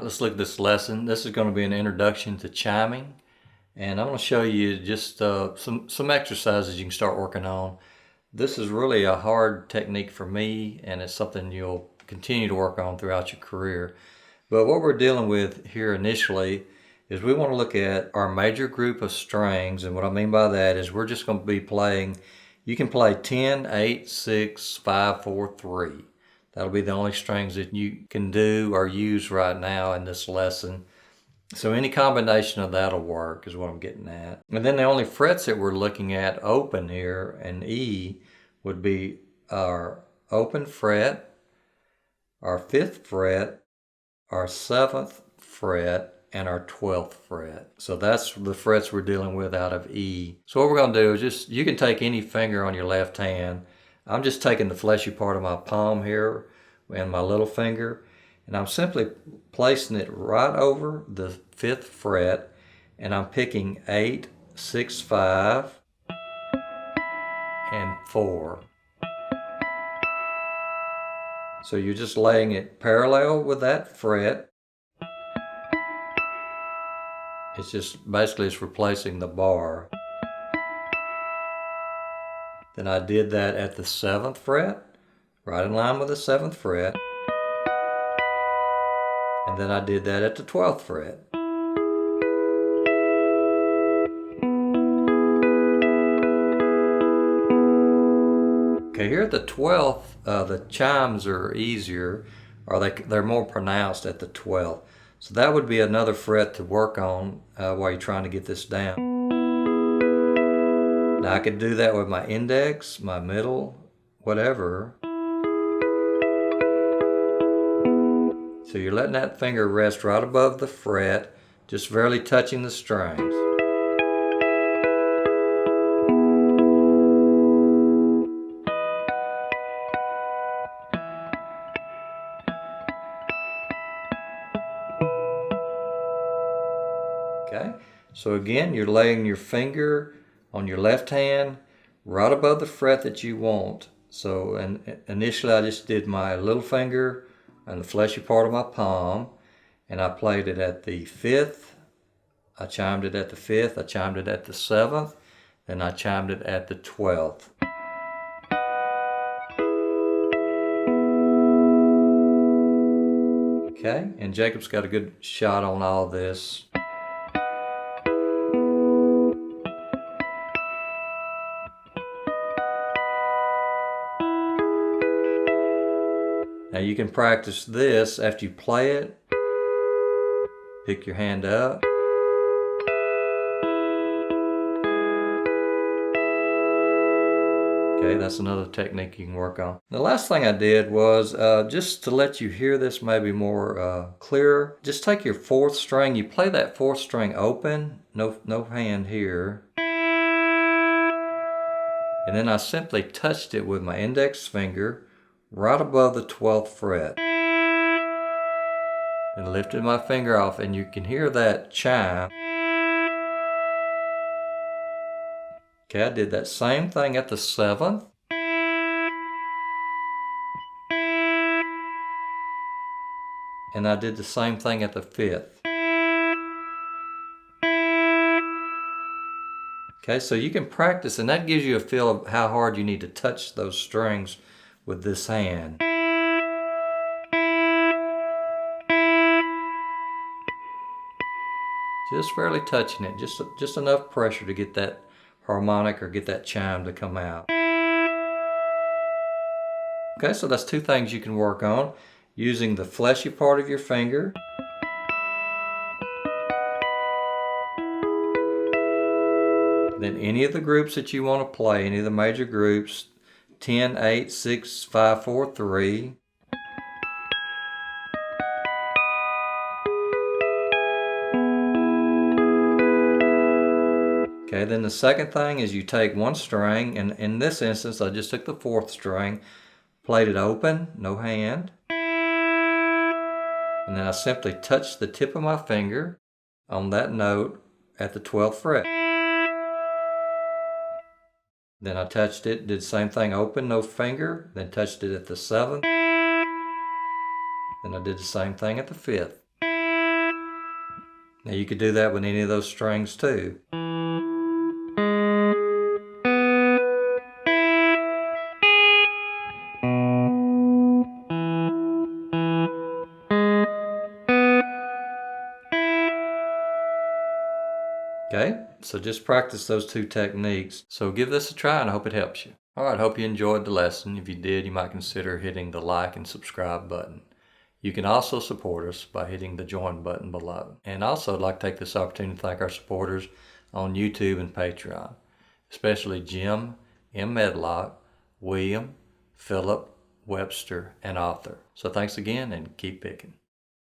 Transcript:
let's look at this lesson. This is going to be an introduction to chiming, and I'm going to show you just some exercises you can start working on. This is really a hard technique for me, and it's something you'll continue to work on throughout your career. But what we're dealing with here initially is we want to look at our major group of strings, and what I mean by that is we're just going to be playing, you can play 10, 8, 6, 5, 4, 3. That'll be the only strings that you can do or use right now in this lesson. So any combination of that'll work is what I'm getting at. And then the only frets that we're looking at open here and E would be our open fret, our 5th fret, our 7th fret, and our 12th fret. So that's the frets we're dealing with out of E. So what we're going to do is just, you can take any finger on your left hand. I'm just taking the fleshy part of my palm here and my little finger, and I'm simply placing it right over the 5th fret, and I'm picking 8, 6, 5, and 4. So you're just laying it parallel with that fret. It's just basically it's replacing the bar. Then I did that at the 7th fret, right in line with the 7th fret. And then I did that at the 12th fret. Okay, here at the 12th, the chimes are easier, or they're more pronounced at the 12th. So that would be another fret to work on while you're trying to get this down. Now I could do that with my index, my middle, whatever. So you're letting that finger rest right above the fret, just barely touching the strings. Okay, so again, you're laying your finger on your left hand right above the fret that you want. So initially I just did my little finger and the fleshy part of my palm, and I played it at the 5th, I chimed it at the 5th, I chimed it at the 7th, then I chimed it at the 12th. Okay, and Jacob's got a good shot on all this. Now you can practice this after you play it. Pick your hand up. Okay, that's another technique you can work on. The last thing I did was just to let you hear this maybe more clearer. Just take your 4th string. You play that 4th string open, no hand here. And then I simply touched it with my index finger right above the 12th fret. And lifted my finger off, and you can hear that chime. Okay, I did that same thing at the 7th. And I did the same thing at the 5th. Okay, so you can practice, and that gives you a feel of how hard you need to touch those strings with this hand. Just barely touching it, just enough pressure to get that harmonic or get that chime to come out. Okay, so that's 2 things you can work on, using the fleshy part of your finger. Then any of the groups that you want to play, any of the major groups, 10, 8, 6, 5, 4, 3. Okay, then the second thing is you take one string, and in this instance I just took the 4th string, played it open, no hand, and then I simply touched the tip of my finger on that note at the 12th fret. Then I touched it, did the same thing, open, no finger, then touched it at the 7th. Then I did the same thing at the 5th. Now you could do that with any of those strings too. Okay, so just practice those two techniques. So give this a try and I hope it helps you. All right, hope you enjoyed the lesson. If you did, you might consider hitting the like and subscribe button. You can also support us by hitting the join button below. And also I'd like to take this opportunity to thank our supporters on YouTube and Patreon, especially Jim, M. Medlock, William, Philip, Webster, and Arthur. So thanks again and keep picking.